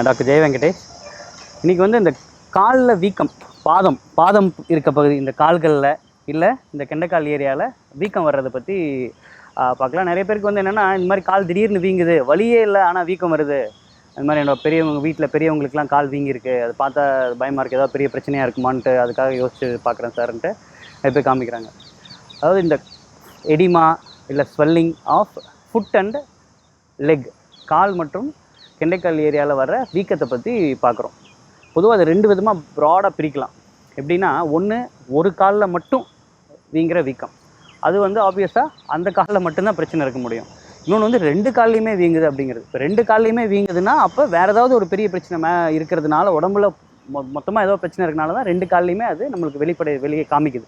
Doctor ஜெய வெங்கடேஷ். இன்றைக்கி வந்து இந்த காலில் வீக்கம், பாதம் இருக்க பகுதி, இந்த கால்களில் இல்லை இந்த கெண்டைக்கால் ஏரியாவில் வீக்கம் வர்றதை பற்றி பார்க்கலாம். நிறைய பேருக்கு வந்து என்னென்னா, இந்த மாதிரி கால் திடீர்னு வீங்குது, வலியே இல்லை ஆனால் வீக்கம் வருது. அது மாதிரி என்னோட பெரியவங்க வீட்டில் பெரியவங்களுக்குலாம் கால் வீங்கியிருக்கு, அது பார்த்தா பயமாக இருக்குது, ஏதாவது பெரிய பிரச்சனையாக இருக்குமான்ட்டு அதுக்காக யோசிச்சு பார்க்குறேன் சார்ன்ட்டு நிறைய பேர் காமிக்கிறாங்க. அதாவது இந்த எடிமா இல்லை swelling of foot and leg, கால் மற்றும் கெண்டைக்கால் ஏரியாவில் வர வீக்கத்தை பற்றி பார்க்குறோம். பொதுவாக அது ரெண்டு விதமாக ப்ராடாக பிரிக்கலாம். எப்படின்னா, ஒரு காலில் மட்டும் வீங்கிற வீக்கம், அது வந்து ஆப்வியஸாக அந்த காலில் மட்டும்தான் பிரச்சனை இருக்க முடியும். இன்னொன்று வந்து ரெண்டு கால்லையுமே வீங்குது அப்படிங்கிறது. இப்போ ரெண்டு கால்லையுமே வீங்குதுன்னா அப்போ வேறு ஏதாவது ஒரு பெரிய பிரச்சனை இருக்கிறதுனால, உடம்புல மொத்தமாக ஏதோ பிரச்சனை இருக்கனால தான் ரெண்டு கால்லையுமே அது நம்மளுக்கு வெளியே காமிக்குது.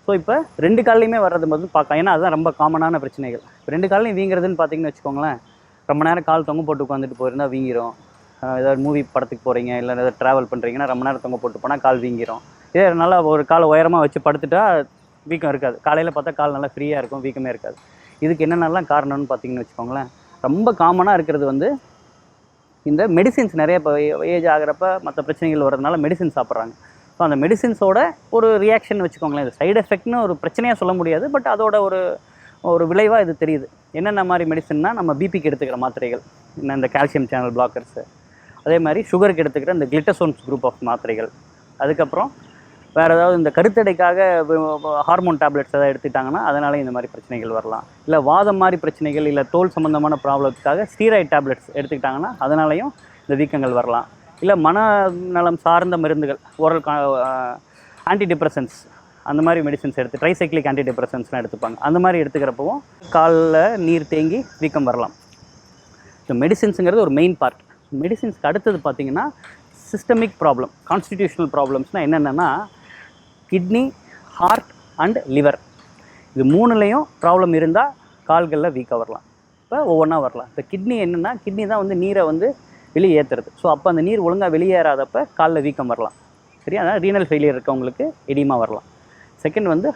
ஸோ இப்போ ரெண்டு கால்லையுமே வர்றது மட்டும் பார்க்கலாம், ஏன்னா அதுதான் ரொம்ப காமனான பிரச்சனைகள். இப்போ ரெண்டு கால்லையும் வீங்குறதுன்னு பார்த்தீங்கன்னு வச்சுக்கோங்களேன், ரொம்ப நேரம் கால் தொங்க போட்டு உட்காந்துட்டு போயிருந்தால் வீங்கிரும். ஏதாவது மூவி படத்துக்கு போகிறீங்க இல்லை ஏதாவது ட்ராவல் பண்ணுறீங்கன்னா ரொம்ப நேரம் தொங்க போட்டு போனால் கால் வீங்கிரும். இதே நல்லா ஒரு கால் உயரமாக வச்சு படுத்துட்டா வீக்கம் இருக்காது. காலையில் பார்த்தா கால் நல்லா ஃப்ரீயாக இருக்கும், வீக்கமே இருக்காது. இதுக்கு என்னென்னலாம் காரணம்னு பார்த்தீங்கன்னு வச்சுக்கோங்களேன், ரொம்ப காமனாக இருக்கிறது வந்து இந்த மெடிசின்ஸ். நிறைய இப்போ ஏஜ் ஆகிறப்ப மற்ற பிரச்சனைகள் வர்றதுனால மெடிசின் சாப்பிட்றாங்க. ஸோ அந்த மெடிசின்ஸோட ஒரு ரியாக்ஷன் வச்சுக்கோங்களேன். இது சைடு எஃபெக்ட்னு ஒரு பிரச்சனையாக சொல்ல முடியாது, பட் அதோட ஒரு விளைவாக இது தெரியுது. என்னென்ன மாதிரி மெடிசன்னா, நம்ம பிபிக்கு எடுத்துக்கிற மாத்திரைகள், இந்த கால்சியம் சேனல் பிளாக்கர்ஸு, அதே மாதிரி சுகருக்கு எடுத்துக்கிற இந்த கிளிட்டசோன்ஸ் குரூப் ஆஃப் மாத்திரைகள், அதுக்கப்புறம் வேறு ஏதாவது இந்த கருத்தடைக்காக ஹார்மோன் டேப்லெட்ஸ் எதாவது எடுத்துக்கிட்டாங்கன்னா அதனால இந்த மாதிரி பிரச்சனைகள் வரலாம். இல்லை வாதம் மாதிரி பிரச்சனைகள், இல்லை தோல் சம்மந்தமான ப்ராப்ளத்துக்காக ஸ்டீராய்ட் டேப்லெட்ஸ் எடுத்துக்கிட்டாங்கன்னா அதனாலையும் இந்த வீக்கங்கள் வரலாம். இல்லை மனநலம் சார்ந்த மருந்துகள், ஓரல் ஆன்டி டிப்ரெசன்ஸ், அந்த மாதிரி மெடிசன்ஸ் எடுத்து ட்ரைசைக்ளிக் ஆன்டி டிப்ரெசன்ஸ்லாம் எடுத்துப்பாங்க. அந்த மாதிரி எடுத்துக்கிறப்பவும் காலில் நீர் தேங்கி வீக்கம் வரலாம். ஸோ மெடிசின்ஸுங்கிறது ஒரு மெயின் பார்ட். மெடிசின்ஸ்க்கு அடுத்தது பார்த்திங்கன்னா சிஸ்டமிக் ப்ராப்ளம், கான்ஸ்டிடியூஷனல் ப்ராப்ளம்ஸ்னால் என்னென்னா, கிட்னி, ஹார்ட் அண்ட் லிவர், இது மூணுலேயும் ப்ராப்ளம் இருந்தால் கால்களில் வீக்காக வரலாம். இப்போ ஒவ்வொன்றா வரலாம். இப்போ கிட்னி என்னென்னா, கிட்னி தான் வந்து நீரை வந்து வெளியேற்றுறது. ஸோ அப்போ அந்த நீர் ஒழுங்காக வெளியேறாதப்போ காலில் வீக்கம் வரலாம். சரியா? அதான் ரீனல் ஃபெயிலியர் இருக்கவங்களுக்கு எடிமா வரலாம். செகண்ட் வந்து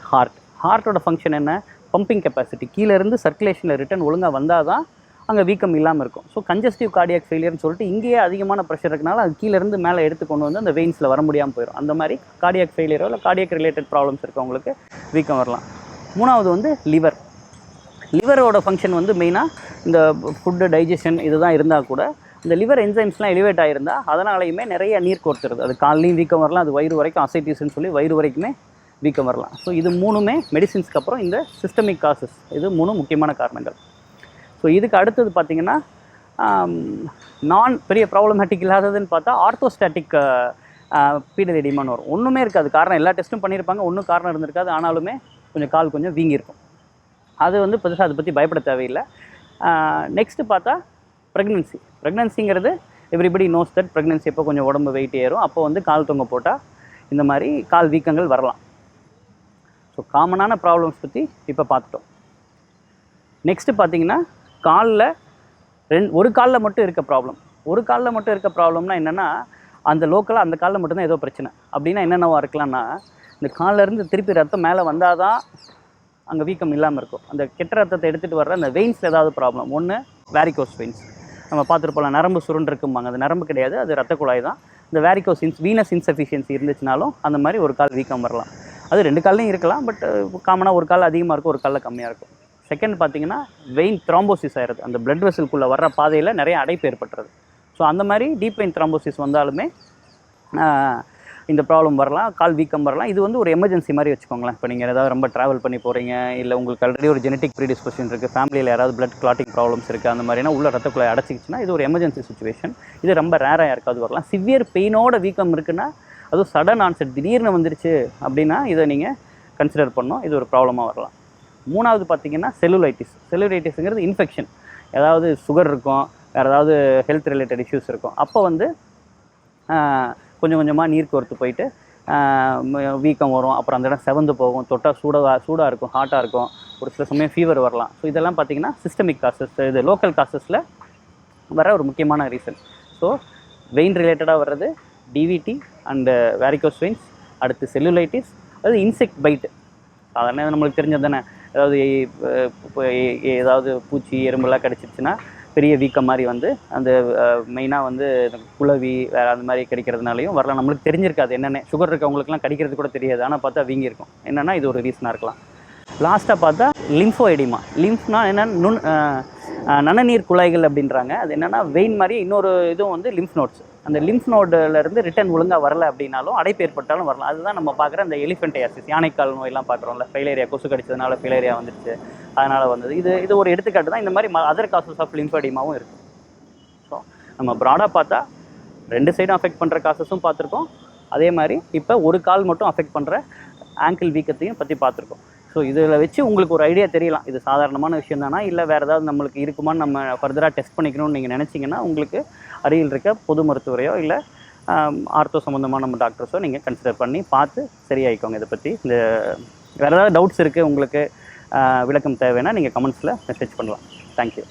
ஹார்ட்டோட ஃபங்க்ஷன் என்ன, பம்பிங் கெப்பாசிட்டி, கீழேருந்து சர்க்குலேஷனில் ரிட்டர்ன் ஒழுங்காக வந்தால் தான் அங்கே வீக்கம் இல்லாமல் இருக்கும். ஸோ கன்ஜஸ்டிவ் கார்டியாக் ஃபெயிலியர்னு சொல்லிட்டு இங்கேயே அதிகமான ப்ரெஷர் இருக்கனால அது கீழேருந்து மேலே எடுத்து கொண்டு வந்து அந்த வெயின்ஸில் வர முடியாமல் போயிடும். அந்த மாதிரி கார்டியாக் ஃபெயிலியரோ இல்லை கார்டியாக் ரிலேட்டட் ப்ராப்ளம்ஸ் இருக்கவங்களுக்கு வீக்கம் வரலாம். மூணாவது வந்து லிவரோட ஃபங்க்ஷன் வந்து மெயினாக இந்த ஃபுட்டு டைஜஷன் இதுதான் இருந்தால் கூட இந்த லிவர் என்சைம்ஸ்லாம் எலிவேட் ஆகிருந்தால் அதனாலையுமே நிறைய நீர் கோர்த்துருது. அது கால்லையும் வீக்கம் வரலாம், அது வயிறு வரைக்கும் அசைட்டிஸ்ன்னு சொல்லி வயிறு வரைக்குமே வீக்கம் வரலாம். ஸோ இது மூணுமே மெடிசின்ஸ்க்கு அப்புறம் இந்த சிஸ்டமிக் காசஸ், இது மூணு முக்கியமான காரணங்கள். ஸோ இதுக்கு அடுத்தது பார்த்திங்கன்னா, பெரிய ப்ராப்ளமேட்டிக் இல்லாததுன்னு பார்த்தா ஆர்த்தோஸ்டாட்டிக் பீடல் எடிமான்னு வரும். ஒன்றுமே இருக்காது காரணம், எல்லா டெஸ்ட்டும் பண்ணியிருப்பாங்க, ஒன்றும் காரணம் இருந்திருக்காது, ஆனாலுமே கால் கொஞ்சம் வீங்கியிருக்கும். அது வந்து பெருசாக அதை பற்றி பயப்பட தேவையில்லை. நெக்ஸ்ட்டு பார்த்தா ப்ரெக்னன்சிங்கிறது எவ்ரிபடி நோஸ் தட் ப்ரெக்னன்சி எப்போ கொஞ்சம் உடம்பு வெயிட் ஏறும், அப்போ வந்து கால் தொங்க போட்டால் இந்த மாதிரி கால் வீக்கங்கள் வரலாம். ஸோ காமனான ப்ராப்ளம்ஸ் பற்றி இப்போ பார்த்துட்டோம். நெக்ஸ்ட்டு பார்த்திங்கன்னா, ஒரு காலில் மட்டும் இருக்க ப்ராப்ளம்னா என்னென்னா, அந்த லோக்கலாக அந்த காலில் மட்டும்தான் ஏதோ பிரச்சனை. அப்படின்னா என்னென்னவா இருக்கலாம்னா, இந்த காலிலேருந்து திருப்பி ரத்தம் மேலே வந்தால் தான் அங்கே வீக்கம் இல்லாமல் இருக்கும். அந்த கெட்ட ரத்தத்தை எடுத்துகிட்டு வர்ற அந்த வெயின்ஸில் ஏதாவது ப்ராப்ளம், ஒன்று வேரிகோஸ் வெயின்ஸ், நம்ம பார்த்துருப்போம், நரம்பு சுருண்டு இருக்கும்பாங்க, அது நரம்பு கிடையாது, அது ரத்த குழாய் தான். இந்த வேரிகோஸ் வீனஸ் இன்சஃபிஷியன்சி இருந்துச்சுனாலும் அந்த மாதிரி ஒரு கால் வீக்கம் வரலாம். அது ரெண்டு கால்லையும் இருக்கலாம், பட் காமனாக ஒரு கால் அதிகமாக இருக்கும், ஒரு காலில் கம்மியாக இருக்கும். செகண்ட் பார்த்திங்கன்னா, வெயின் த்ராம்போசிஸ் ஆகிடுது, அந்த பிளட் வெசலுக்குள்ளே வர்ற பாதையில் நிறைய அடைப்பு ஏற்பட்டுறது. ஸோ அந்த மாதிரி டீப் வெயின் த்ராம்போசிஸ் வந்தாலுமே இந்த ப்ராப்ளம் வரலாம், கால் வீக்கம் வரலாம். இது வந்து ஒரு எமர்ஜென்சி மாதிரி வச்சுக்கோங்களேன். இப்போ நீங்கள் ஏதாவது ரொம்ப ட்ராவல் பண்ணி போகிறீங்க, இல்லை உங்களுக்கு ஆல்ரெடி ஒரு ஜெனட்டிக் ப்ரீடிஸ்போசிஷன் இருக்குது, ஃபேமிலியில் யாராவது பிளட் கிளாட்டிங் ப்ராப்ளம்ஸ் இருக்குது, அந்த மாதிரினா உள்ள ரத்தக்குழாய் அடைச்சிக்கிச்சுன்னா இது ஒரு எமர்ஜென்சி சுச்சுவேஷன். இது ரொம்ப ரேராக யாருக்காவது வரலாம். சிவியர் பெயினோட வீக்கம் இருக்குன்னா, அதுவும் சடன் ஆன்செட் திடீர்னு வந்துருச்சு அப்படின்னா இதை நீங்கள் கன்சிடர் பண்ணோம், இது ஒரு ப்ராப்ளமாக வரலாம். மூணாவது பார்த்திங்கன்னா செல்லுலைட்டிஸுங்கிறது இன்ஃபெக்ஷன், ஏதாவது சுகர் இருக்கும், வேறு ஏதாவது ஹெல்த் ரிலேட்டட் இஷ்யூஸ் இருக்கும், அப்போ வந்து கொஞ்சம் கொஞ்சமாக நீர் கோர்த்து போயிட்டு வீக்கம் வரும். அப்புறம் அந்த இடம் செவந்து போகும், தொட்டால் சூடாக இருக்கும், ஹாட்டாக இருக்கும், ஒரு சில சமயம் ஃபீவர் வரலாம். ஸோ இதெல்லாம் பார்த்திங்கன்னா சிஸ்டமிக் காசஸ், இது லோக்கல் காசஸில் வர ஒரு முக்கியமான ரீசன். ஸோ வெயின் ரிலேட்டடாக வர்றது டிவிடி அண்டு வேரிகோஸ் வெயின்ஸ், அடுத்து செல்லுலைட்டிஸ், அது இன்செக்ட் பைட்டு, சாதாரண நம்மளுக்கு தெரிஞ்சது தானே. ஏதாவது பூச்சி எறும்பெல்லாம் கடிச்சிருச்சுன்னா பெரிய வீக்கம் மாதிரி வந்து அந்த மெயினாக வந்து குளவி வேறு அந்த மாதிரி கடிக்கிறதுனாலையும் வரலாம். நம்மளுக்கு தெரிஞ்சிருக்காது என்னென்ன. சுகர் இருக்கவங்களுக்குலாம் கடிக்கிறது கூட தெரியாது, ஆனால் பார்த்தா வீங்கி இருக்கும். என்னென்னா இது ஒரு ரீசனாக இருக்கலாம். லாஸ்ட்டாக பார்த்தா லிம்ஃபோஎடிமா. லிம்ஃப்னா என்னென்னா நன்னீர் குழாய்கள் அப்படின்றாங்க. அது என்னென்னா வெயின் மாதிரி இன்னொரு இதுவும் வந்து லிம்ஃப் நோட்ஸ். அந்த லிம்ஃப் நோடுலேருந்து ரிட்டர்ன் ஒழுங்காக வரல அப்படின்னாலும் அடைப்பு ஏற்பட்டாலும் வரலாம். அதுதான் நம்ம பார்க்குற அந்த எலிஃபென்டையாசிஸ், யானைக்கால் நோயெல்லாம் பார்க்குறோம்ல. ஃபைலேரியா, கொசு கடிச்சதுனால ஃபைலேரியா வந்துடுச்சு, அதனால் வந்தது. இது ஒரு எடுத்துக்காட்டு தான். இந்த மாதிரி அதர் காசஸ் ஆஃப் லிம்ஃபெடிமாவும் இருக்குது. ஸோ நம்ம ப்ராடாக பார்த்தா 2 சைடும் அஃபெக்ட் பண்ணுற காசஸும் பார்த்துருக்கோம். அதே மாதிரி இப்போ ஒரு கால் மட்டும் அஃபெக்ட் பண்ணுற ஆங்கிள் வீக்கத்தையும் பற்றி பார்த்துருக்கோம். ஸோ இதில் வச்சு உங்களுக்கு ஒரு ஐடியா தெரியலாம், இது சாதாரணமான விஷயம் தானா, இல்லை வேறு ஏதாவது நம்மளுக்கு இருக்குமான்னு நம்ம ஃபர்தராக டெஸ்ட் பண்ணிக்கணும்னு நீங்கள் நினச்சிங்கன்னா உங்களுக்கு அருகில் இருக்க பொது மருத்துவரையோ இல்லை ஆர்த்தோ சம்மந்தமான நம்ம டாக்டர்ஸோ நீங்கள் கன்சிடர் பண்ணி பார்த்து சரியாயிக்கோங்க. இதை பற்றி இந்த வேறு ஏதாவது டவுட்ஸ் இருக்குது உங்களுக்கு, விளக்கம் தேவைன்னா நீங்கள் கமெண்ட்ஸில் மெசேஜ் பண்ணலாம். தேங்க்யூ.